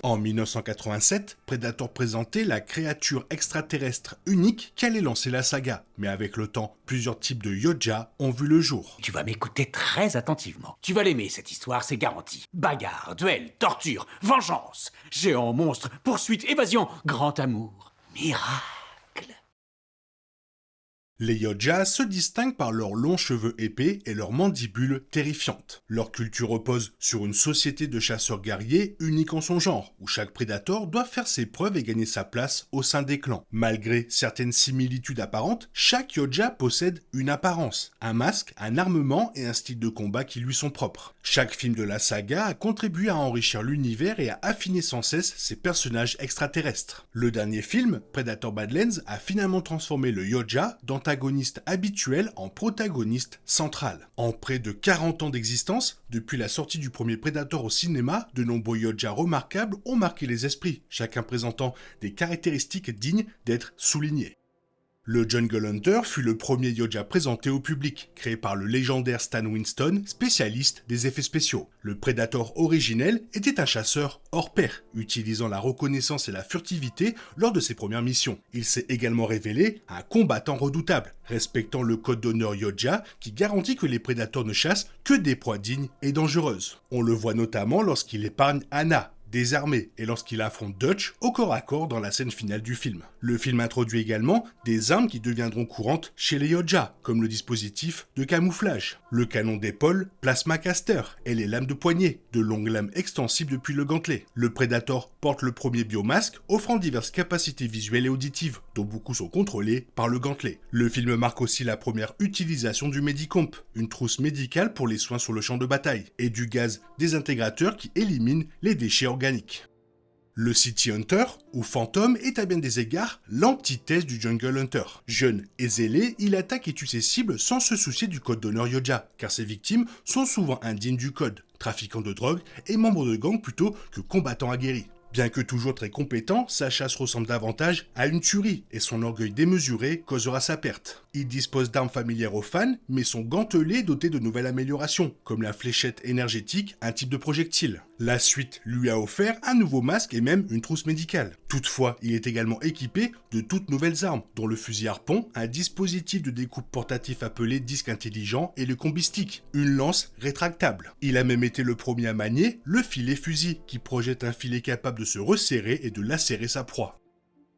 En 1987, Predator présentait la créature extraterrestre unique qui allait lancer la saga. Mais avec le temps, plusieurs types de Yoja ont vu le jour. Tu vas m'écouter très attentivement. Tu vas l'aimer, cette histoire, c'est garanti. Bagarre, duel, torture, vengeance, géant, monstre, poursuite, évasion, grand amour, miracle. Les Yoja se distinguent par leurs longs cheveux épais et leurs mandibules terrifiantes. Leur culture repose sur une société de chasseurs guerriers unique en son genre, où chaque prédateur doit faire ses preuves et gagner sa place au sein des clans. Malgré certaines similitudes apparentes, chaque Yoja possède une apparence, un masque, un armement et un style de combat qui lui sont propres. Chaque film de la saga a contribué à enrichir l'univers et à affiner sans cesse ses personnages extraterrestres. Le dernier film, Predator Badlands, a finalement transformé le Yoja d'antagoniste habituel en protagoniste central. En près de 40 ans d'existence, depuis la sortie du premier Predator au cinéma, de nombreux Yoja remarquables ont marqué les esprits, chacun présentant des caractéristiques dignes d'être soulignées. Le Jungle Hunter fut le premier Yoja présenté au public, créé par le légendaire Stan Winston, spécialiste des effets spéciaux. Le Predator originel était un chasseur hors pair, utilisant la reconnaissance et la furtivité lors de ses premières missions. Il s'est également révélé un combattant redoutable, respectant le code d'honneur Yoja qui garantit que les prédateurs ne chassent que des proies dignes et dangereuses. On le voit notamment lorsqu'il épargne Anna, désarmé, et lorsqu'il affronte Dutch au corps à corps dans la scène finale du film. Le film introduit également des armes qui deviendront courantes chez les Yoja, comme le dispositif de camouflage, le canon d'épaule Plasma Caster et les lames de poignet, de longues lames extensibles depuis le gantelet. Le Predator porte le premier biomasque, offrant diverses capacités visuelles et auditives, dont beaucoup sont contrôlées par le gantelet. Le film marque aussi la première utilisation du Medicomp, une trousse médicale pour les soins sur le champ de bataille, et du gaz désintégrateur qui élimine les déchets organique. Le City Hunter, ou Phantom, est à bien des égards l'antithèse du Jungle Hunter. Jeune et zélé, il attaque et tue ses cibles sans se soucier du code d'honneur Yoja, car ses victimes sont souvent indignes du code, trafiquants de drogue et membres de gangs plutôt que combattants aguerris. Bien que toujours très compétent, sa chasse ressemble davantage à une tuerie, et son orgueil démesuré causera sa perte. Il dispose d'armes familières aux fans, mais son gantelet est doté de nouvelles améliorations, comme la fléchette énergétique, un type de projectile. La suite lui a offert un nouveau masque et même une trousse médicale. Toutefois, il est également équipé de toutes nouvelles armes, dont le fusil harpon, un dispositif de découpe portatif appelé disque intelligent et le combi-stick, une lance rétractable. Il a même été le premier à manier le filet fusil, qui projette un filet capable de se resserrer et de lacérer sa proie.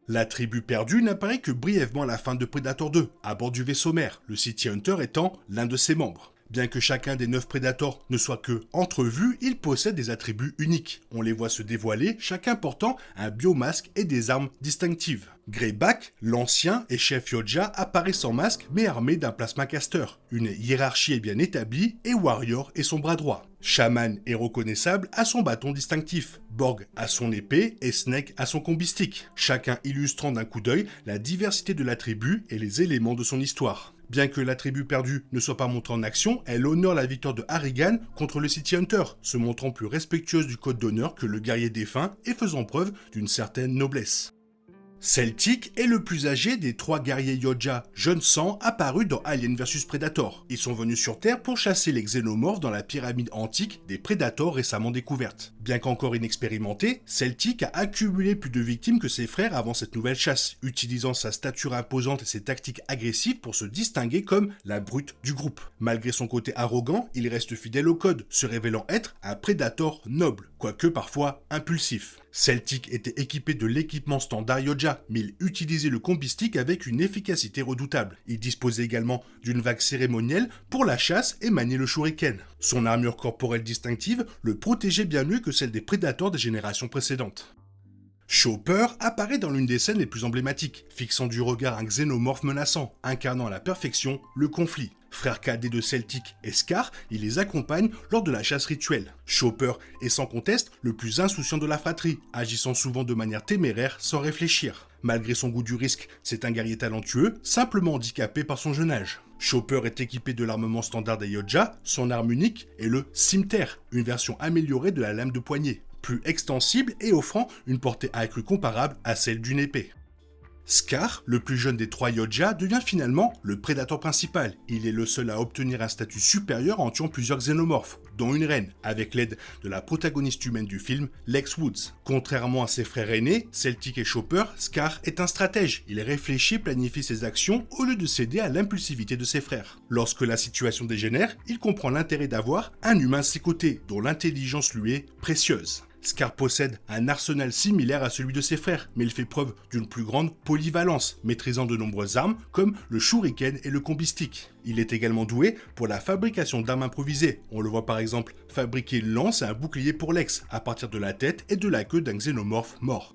La tribu perdue n'apparaît que brièvement à la fin de Predator 2, à bord du vaisseau mère, le City Hunter étant l'un de ses membres. Bien que chacun des 9 Predators ne soit que entrevu, ils possèdent des attributs uniques. On les voit se dévoiler, chacun portant un biomasque et des armes distinctives. Greyback, l'ancien et chef Yoja, apparaît sans masque mais armé d'un plasma caster. Une hiérarchie est bien établie et Warrior est son bras droit. Shaman est reconnaissable à son bâton distinctif, Borg à son épée et Snake à son combi-stick, chacun illustrant d'un coup d'œil la diversité de la tribu et les éléments de son histoire. Bien que la tribu perdue ne soit pas montrée en action, elle honore la victoire de Harrigan contre le City Hunter, se montrant plus respectueuse du code d'honneur que le guerrier défunt et faisant preuve d'une certaine noblesse. Celtic est le plus âgé des 3 guerriers Yoja jeunes sang apparus dans Alien vs Predator. Ils sont venus sur Terre pour chasser les xénomorphes dans la pyramide antique des Predators récemment découvertes. Bien qu'encore inexpérimenté, Celtic a accumulé plus de victimes que ses frères avant cette nouvelle chasse, utilisant sa stature imposante et ses tactiques agressives pour se distinguer comme la brute du groupe. Malgré son côté arrogant, il reste fidèle au code, se révélant être un Predator noble, quoique parfois impulsif. Celtic était équipé de l'équipement standard Yoja, mais il utilisait le combi-stick avec une efficacité redoutable. Il disposait également d'une vague cérémonielle pour la chasse et maniait le shuriken. Son armure corporelle distinctive le protégeait bien mieux que celle des prédateurs des générations précédentes. Chopper apparaît dans l'une des scènes les plus emblématiques, fixant du regard un xénomorphe menaçant, incarnant à la perfection le conflit. Frère cadet de Celtic et Scar, il les accompagne lors de la chasse rituelle. Chopper est sans conteste le plus insouciant de la fratrie, agissant souvent de manière téméraire sans réfléchir. Malgré son goût du risque, c'est un guerrier talentueux, simplement handicapé par son jeune âge. Chopper est équipé de l'armement standard des Yoja, son arme unique est le Scimitar, une version améliorée de la lame de poignet, plus extensible et offrant une portée accrue comparable à celle d'une épée. Scar, le plus jeune des 3 Yoja, devient finalement le prédateur principal. Il est le seul à obtenir un statut supérieur en tuant plusieurs xénomorphes, dont une reine, avec l'aide de la protagoniste humaine du film, Lex Woods. Contrairement à ses frères aînés, Celtic et Chopper, Scar est un stratège. Il réfléchit et planifie ses actions au lieu de céder à l'impulsivité de ses frères. Lorsque la situation dégénère, il comprend l'intérêt d'avoir un humain à ses côtés, dont l'intelligence lui est précieuse. Scar possède un arsenal similaire à celui de ses frères, mais il fait preuve d'une plus grande polyvalence, maîtrisant de nombreuses armes comme le shuriken et le combi stick. Il est également doué pour la fabrication d'armes improvisées. On le voit par exemple fabriquer une lance et un bouclier pour Lex, à partir de la tête et de la queue d'un xénomorphe mort.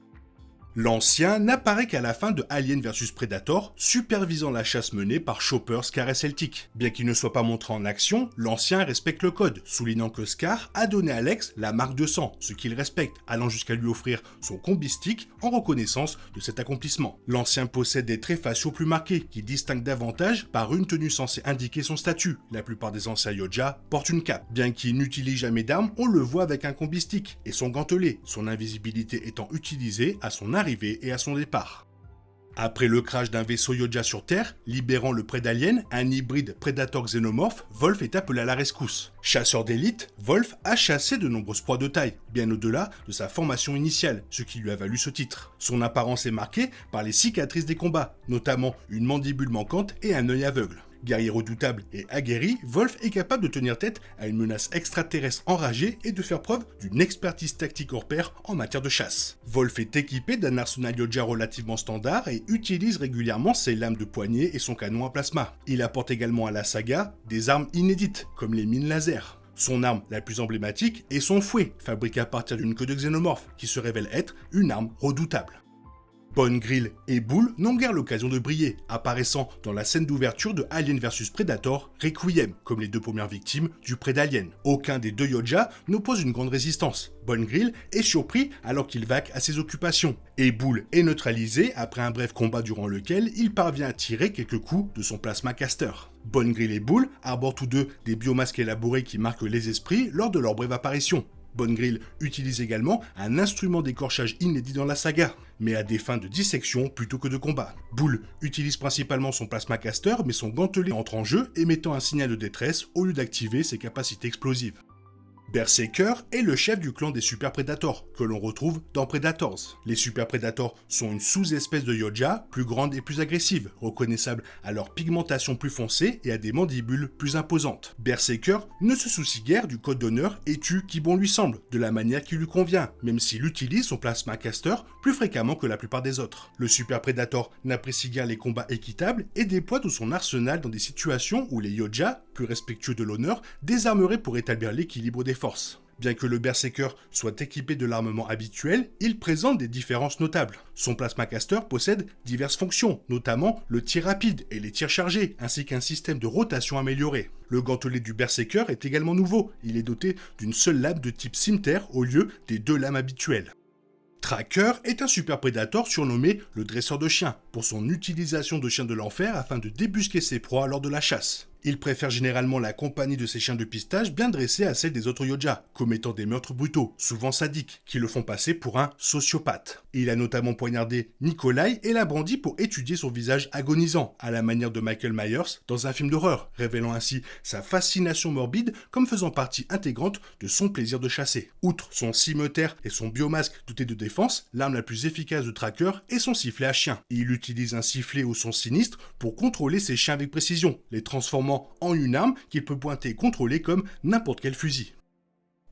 L'Ancien n'apparaît qu'à la fin de Alien vs Predator, supervisant la chasse menée par Chopper, Scar et Celtic. Bien qu'il ne soit pas montré en action, l'Ancien respecte le code, soulignant que Scar a donné à Lex la marque de sang, ce qu'il respecte, allant jusqu'à lui offrir son combi stick en reconnaissance de cet accomplissement. L'Ancien possède des traits faciaux plus marqués, qui distinguent davantage par une tenue censée indiquer son statut. La plupart des anciens Yoja portent une cape. Bien qu'il n'utilise jamais d'armes, on le voit avec un combi stick et son gantelet, son invisibilité étant utilisée à son arrivée et à son départ. Après le crash d'un vaisseau Yoja sur Terre, libérant le Prédalien, un hybride Predator-Xénomorphe, Wolf est appelé à la rescousse. Chasseur d'élite, Wolf a chassé de nombreuses proies de taille, bien au-delà de sa formation initiale, ce qui lui a valu ce titre. Son apparence est marquée par les cicatrices des combats, notamment une mandibule manquante et un œil aveugle. Guerrier redoutable et aguerri, Wolf est capable de tenir tête à une menace extraterrestre enragée et de faire preuve d'une expertise tactique hors pair en matière de chasse. Wolf est équipé d'un arsenal Yoja relativement standard et utilise régulièrement ses lames de poignée et son canon à plasma. Il apporte également à la saga des armes inédites, comme les mines laser. Son arme la plus emblématique est son fouet, fabriqué à partir d'une queue de xénomorphe, qui se révèle être une arme redoutable. Bone Grill et Bull n'ont guère l'occasion de briller, apparaissant dans la scène d'ouverture de Alien vs Predator, Requiem, comme les 2 premières victimes du Prédalien. Aucun des 2 Yoja n'oppose une grande résistance. Bone Grill est surpris alors qu'il vaque à ses occupations, et Bull est neutralisé après un bref combat durant lequel il parvient à tirer quelques coups de son plasma caster. Bone Grill et Bull arborent tous deux des biomasques élaborés qui marquent les esprits lors de leur brève apparition. Bone Grill utilise également un instrument d'écorchage inédit dans la saga, mais à des fins de dissection plutôt que de combat. Bull utilise principalement son plasma caster, mais son gantelet entre en jeu, émettant un signal de détresse au lieu d'activer ses capacités explosives. Berserker est le chef du clan des Super Predators, que l'on retrouve dans Predators. Les Super Predators sont une sous-espèce de Yoja, plus grande et plus agressive, reconnaissable à leur pigmentation plus foncée et à des mandibules plus imposantes. Berserker ne se soucie guère du code d'honneur et tue qui bon lui semble, de la manière qui lui convient, même s'il utilise son plasma caster plus fréquemment que la plupart des autres. Le Super Predator n'apprécie guère les combats équitables et déploie tout son arsenal dans des situations où les Yoja, plus respectueux de l'honneur, désarmeraient pour établir l'équilibre des forces. Bien que le Berserker soit équipé de l'armement habituel, il présente des différences notables. Son plasma caster possède diverses fonctions, notamment le tir rapide et les tirs chargés, ainsi qu'un système de rotation amélioré. Le gantelet du Berserker est également nouveau, il est doté d'une seule lame de type cimeterre au lieu des 2 lames habituelles. Tracker est un super prédateur surnommé le dresseur de chiens, pour son utilisation de chiens de l'enfer afin de débusquer ses proies lors de la chasse. Il préfère généralement la compagnie de ses chiens de pistage bien dressés à celle des autres Yoja, commettant des meurtres brutaux, souvent sadiques, qui le font passer pour un sociopathe. Il a notamment poignardé Nikolai et l'a brandi pour étudier son visage agonisant, à la manière de Michael Myers dans un film d'horreur, révélant ainsi sa fascination morbide comme faisant partie intégrante de son plaisir de chasser. Outre son cimeterre et son biomasque doté de défense, l'arme la plus efficace de Tracker est son sifflet à chien. Il utilise un sifflet au son sinistre pour contrôler ses chiens avec précision, les transformant en une arme qu'il peut pointer et contrôler comme n'importe quel fusil.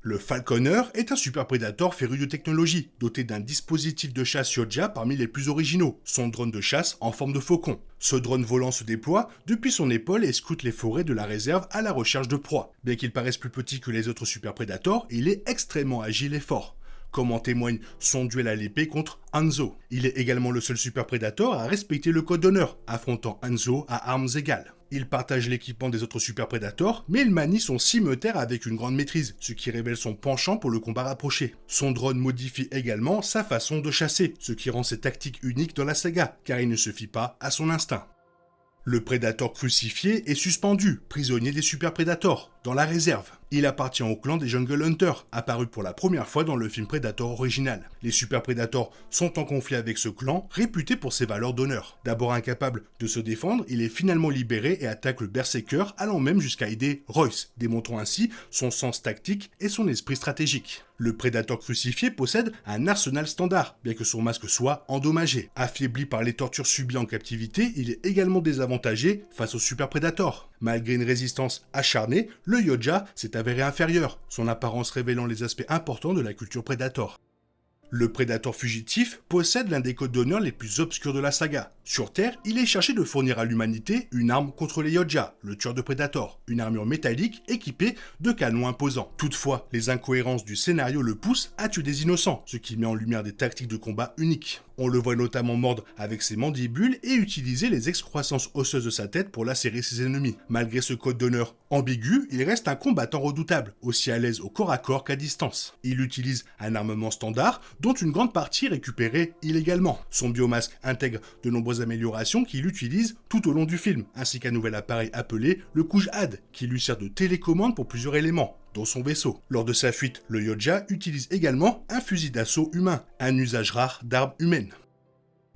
Le Falconer est un super prédateur féru de technologie, doté d'un dispositif de chasse Yoja parmi les plus originaux, son drone de chasse en forme de faucon. Ce drone volant se déploie depuis son épaule et scrute les forêts de la réserve à la recherche de proies. Bien qu'il paraisse plus petit que les autres super prédateurs, il est extrêmement agile et fort, comme en témoigne son duel à l'épée contre Hanzo. Il est également le seul super prédateur à respecter le code d'honneur, affrontant Hanzo à armes égales. Il partage l'équipement des autres super prédateurs, mais il manie son cimeterre avec une grande maîtrise, ce qui révèle son penchant pour le combat rapproché. Son drone modifie également sa façon de chasser, ce qui rend ses tactiques uniques dans la saga, car il ne se fie pas à son instinct. Le prédateur crucifié est suspendu, prisonnier des super prédateurs. dans la réserve. Il appartient au clan des Jungle Hunters, apparu pour la première fois dans le film Predator original. Les Super Predators sont en conflit avec ce clan, réputé pour ses valeurs d'honneur. D'abord incapable de se défendre, il est finalement libéré et attaque le Berserker, allant même jusqu'à aider Royce, démontrant ainsi son sens tactique et son esprit stratégique. Le Predator crucifié possède un arsenal standard, bien que son masque soit endommagé. Affaibli par les tortures subies en captivité, il est également désavantagé face au Super Predator. Malgré une résistance acharnée, le Yoja s'est avéré inférieur, son apparence révélant les aspects importants de la culture Predator. Le Predator fugitif possède l'un des codes d'honneur les plus obscurs de la saga. Sur Terre, il est cherché de fournir à l'humanité une arme contre les Yoja, le tueur de Predator, une armure métallique équipée de canons imposants. Toutefois, les incohérences du scénario le poussent à tuer des innocents, ce qui met en lumière des tactiques de combat uniques. On le voit notamment mordre avec ses mandibules et utiliser les excroissances osseuses de sa tête pour lacérer ses ennemis. Malgré ce code d'honneur ambigu, il reste un combattant redoutable, aussi à l'aise au corps à corps qu'à distance. Il utilise un armement standard, dont une grande partie récupérée illégalement. Son biomasque intègre de nombreuses améliorations qu'il utilise tout au long du film, ainsi qu'un nouvel appareil appelé le Kuj-Ad, qui lui sert de télécommande pour plusieurs éléments, dont son vaisseau. Lors de sa fuite, le Yoja utilise également un fusil d'assaut humain, un usage rare d'armes humaines.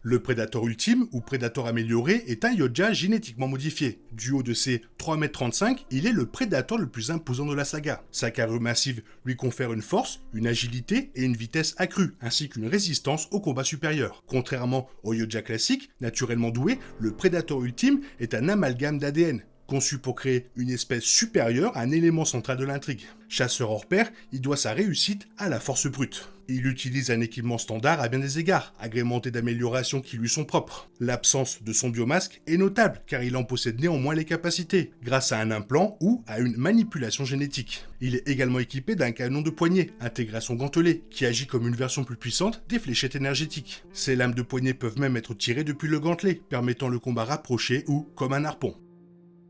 Le Predator ultime, ou Predator amélioré, est un Yoja génétiquement modifié. Du haut de ses 3,35 m, il est le Predator le plus imposant de la saga. Sa carrure massive lui confère une force, une agilité et une vitesse accrue, ainsi qu'une résistance au combat supérieur. Contrairement au Yoja classique, naturellement doué, le Predator ultime est un amalgame d'ADN, conçu pour créer une espèce supérieure à un élément central de l'intrigue. Chasseur hors pair, il doit sa réussite à la force brute. Il utilise un équipement standard à bien des égards, agrémenté d'améliorations qui lui sont propres. L'absence de son biomasque est notable, car il en possède néanmoins les capacités, grâce à un implant ou à une manipulation génétique. Il est également équipé d'un canon de poignet, intégré à son gantelet, qui agit comme une version plus puissante des fléchettes énergétiques. Ces lames de poignet peuvent même être tirées depuis le gantelet, permettant le combat rapproché ou comme un harpon.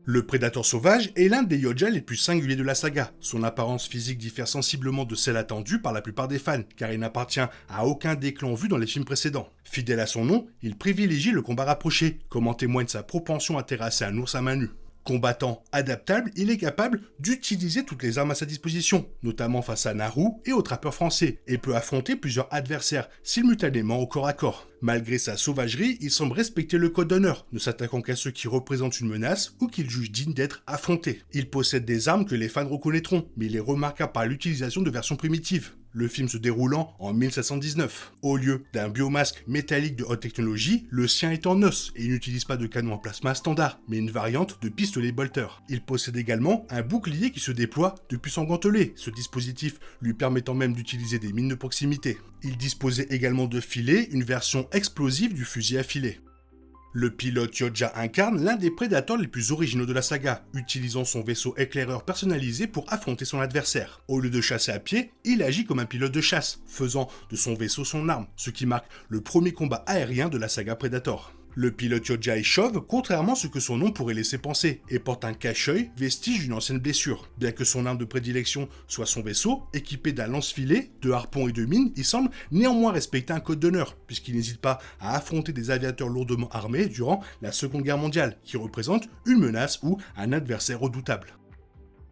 Le Predator sauvage est l'un des Yoja les plus singuliers de la saga. Son apparence physique diffère sensiblement de celle attendue par la plupart des fans, car il n'appartient à aucun des clans vus dans les films précédents. Fidèle à son nom, il privilégie le combat rapproché, comme en témoigne sa propension à terrasser un ours à main nue. Combattant adaptable, il est capable d'utiliser toutes les armes à sa disposition, notamment face à Naru et aux trappeurs français, et peut affronter plusieurs adversaires simultanément au corps à corps. Malgré sa sauvagerie, il semble respecter le code d'honneur, ne s'attaquant qu'à ceux qui représentent une menace ou qu'il juge dignes d'être affrontés. Il possède des armes que les fans reconnaîtront, mais il est remarquable par l'utilisation de versions primitives, le film se déroulant en 1719. Au lieu d'un biomasque métallique de haute technologie, le sien est en os et il n'utilise pas de canon en plasma standard, mais une variante de pistolet bolter. Il possède également un bouclier qui se déploie depuis son gantelet, ce dispositif lui permettant même d'utiliser des mines de proximité. Il disposait également de filets, une version explosive du fusil à filet. Le pilote Yoja incarne l'un des prédateurs les plus originaux de la saga, utilisant son vaisseau éclaireur personnalisé pour affronter son adversaire. Au lieu de chasser à pied, il agit comme un pilote de chasse, faisant de son vaisseau son arme, ce qui marque le premier combat aérien de la saga Predator. Le pilote Yoja est chauve, contrairement à ce que son nom pourrait laisser penser, et porte un cache-œil, vestige d'une ancienne blessure. Bien que son arme de prédilection soit son vaisseau, équipé d'un lance-filet, de harpons et de mines, il semble néanmoins respecter un code d'honneur, puisqu'il n'hésite pas à affronter des aviateurs lourdement armés durant la Seconde Guerre mondiale, qui représentent une menace ou un adversaire redoutable.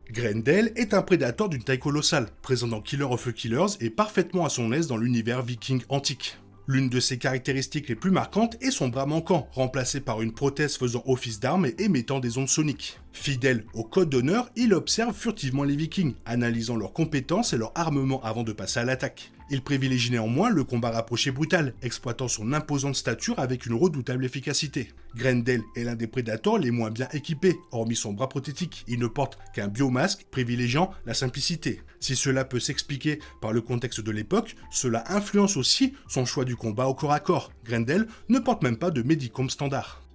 Grendel est un prédateur d'une taille colossale, présent dans Killer of the Killers et parfaitement à son aise dans l'univers viking antique. L'une de ses caractéristiques les plus marquantes est son bras manquant, remplacé par une prothèse faisant office d'arme et émettant des ondes soniques. Fidèle au code d'honneur, il observe furtivement les Vikings, analysant leurs compétences et leur armement avant de passer à l'attaque. Il privilégie néanmoins le combat rapproché brutal, exploitant son imposante stature avec une redoutable efficacité. Grendel est l'un des prédateurs les moins bien équipés, hormis son bras prothétique. Il ne porte qu'un biomasque, privilégiant la simplicité. Si cela peut s'expliquer par le contexte de l'époque, cela influence aussi son choix du combat au corps à corps. Grendel ne porte même pas de médicom standard.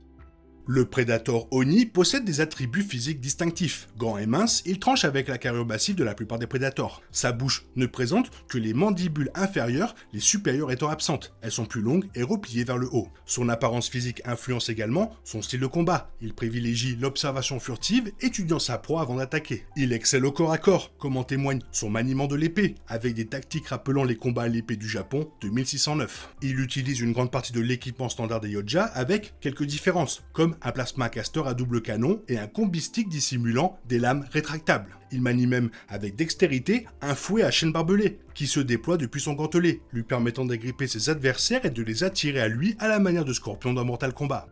Le Predator Oni possède des attributs physiques distinctifs. Grand et mince, il tranche avec la carrure massive de la plupart des Predators. Sa bouche ne présente que les mandibules inférieures, les supérieures étant absentes. Elles sont plus longues et repliées vers le haut. Son apparence physique influence également son style de combat. Il privilégie l'observation furtive, étudiant sa proie avant d'attaquer. Il excelle au corps à corps, comme en témoigne son maniement de l'épée, avec des tactiques rappelant les combats à l'épée du Japon de 1609. Il utilise une grande partie de l'équipement standard des Yoja avec quelques différences, comme un plasma caster à double canon et un combi stick dissimulant des lames rétractables. Il manie même avec dextérité un fouet à chaîne barbelée qui se déploie depuis son gantelet, lui permettant d'agripper ses adversaires et de les attirer à lui à la manière de Scorpion dans Mortal Kombat.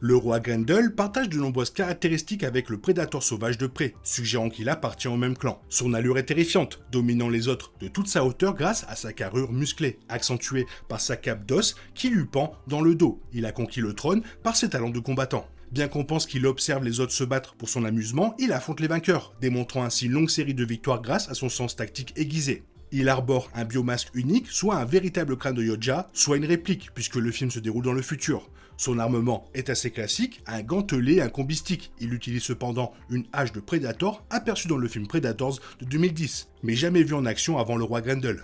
Le roi Grendel partage de nombreuses caractéristiques avec le prédateur sauvage de près, suggérant qu'il appartient au même clan. Son allure est terrifiante, dominant les autres de toute sa hauteur grâce à sa carrure musclée, accentuée par sa cape d'os qui lui pend dans le dos. Il a conquis le trône par ses talents de combattant. Bien qu'on pense qu'il observe les autres se battre pour son amusement, il affronte les vainqueurs, démontrant ainsi une longue série de victoires grâce à son sens tactique aiguisé. Il arbore un biomasque unique, soit un véritable crâne de Yoja, soit une réplique, puisque le film se déroule dans le futur. Son armement est assez classique, un gantelet et un combi stick. Il utilise cependant une hache de Predator aperçue dans le film Predators de 2010, mais jamais vue en action avant le roi Grendel.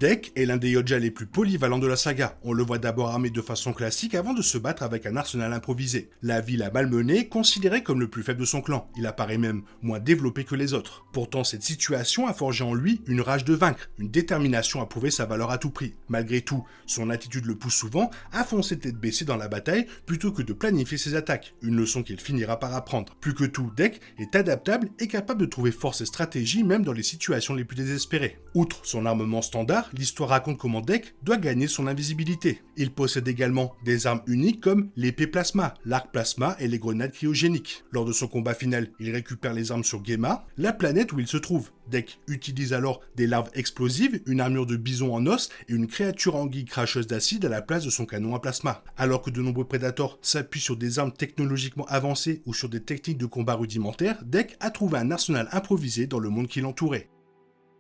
Dek est l'un des Yoja les plus polyvalents de la saga. On le voit d'abord armé de façon classique avant de se battre avec un arsenal improvisé. La ville a malmené, considéré comme le plus faible de son clan. Il apparaît même moins développé que les autres. Pourtant, cette situation a forgé en lui une rage de vaincre, une détermination à prouver sa valeur à tout prix. Malgré tout, son attitude le pousse souvent à foncer tête baissée dans la bataille plutôt que de planifier ses attaques, une leçon qu'il finira par apprendre. Plus que tout, Dek est adaptable et capable de trouver force et stratégie même dans les situations les plus désespérées. Outre son armement standard, l'histoire raconte comment Dek doit gagner son invisibilité. Il possède également des armes uniques comme l'épée plasma, l'arc plasma et les grenades cryogéniques. Lors de son combat final, il récupère les armes sur Gemma, la planète où il se trouve. Dek utilise alors des larves explosives, une armure de bison en os et une créature anguille cracheuse d'acide à la place de son canon à plasma. Alors que de nombreux prédateurs s'appuient sur des armes technologiquement avancées ou sur des techniques de combat rudimentaires, Dek a trouvé un arsenal improvisé dans le monde qui l'entourait.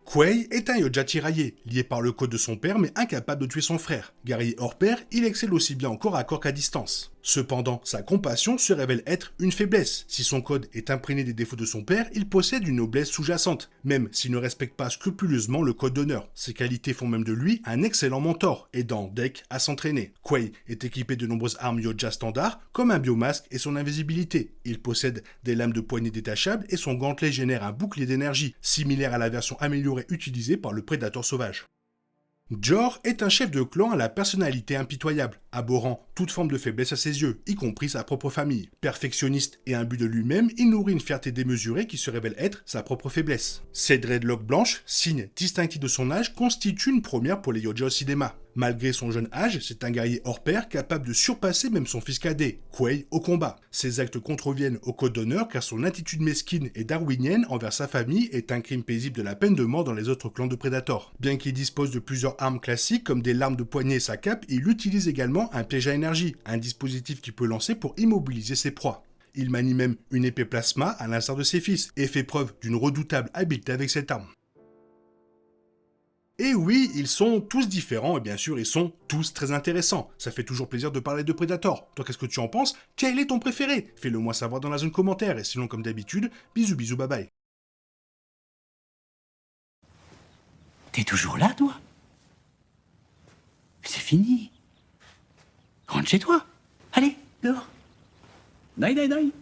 Quay est un Yoja tiraillé, lié par le code de son père mais incapable de tuer son frère. Guerrier hors pair, il excelle aussi bien en corps à corps qu'à distance. Cependant, sa compassion se révèle être une faiblesse. Si son code est imprégné des défauts de son père, il possède une noblesse sous-jacente, même s'il ne respecte pas scrupuleusement le code d'honneur. Ses qualités font même de lui un excellent mentor, aidant Dek à s'entraîner. Quay est équipé de nombreuses armes Yoja standards, comme un biomasque et son invisibilité. Il possède des lames de poignée détachables et son gantelet génère un bouclier d'énergie, similaire à la version améliorée utilisée par le prédateur sauvage. Jor est un chef de clan à la personnalité impitoyable, abhorrant toute forme de faiblesse à ses yeux, y compris sa propre famille. Perfectionniste et imbu de lui-même, il nourrit une fierté démesurée qui se révèle être sa propre faiblesse. Ses dreadlocks blanches, signe distinctif de son âge, constituent une première pour les Yoja au cinéma. Malgré son jeune âge, c'est un guerrier hors pair capable de surpasser même son fils cadet, Quay, au combat. Ses actes contreviennent au code d'honneur car son attitude mesquine et darwinienne envers sa famille est un crime paisible de la peine de mort dans les autres clans de Predator. Bien qu'il dispose de plusieurs armes classiques comme des lames de poignée et sa cape, il utilise également un piège à énergie, un dispositif qu'il peut lancer pour immobiliser ses proies. Il manie même une épée plasma à l'instar de ses fils et fait preuve d'une redoutable habileté avec cette arme. Et oui, ils sont tous différents et bien sûr ils sont tous très intéressants. Ça fait toujours plaisir de parler de Predator. Toi qu'est-ce que tu en penses? Quel est ton préféré? Fais-le moi savoir dans la zone commentaire et sinon comme d'habitude, bisous bisous bye bye. T'es toujours là, toi? C'est fini. Rentre chez toi. Allez, dehors. Naï, naï, naï.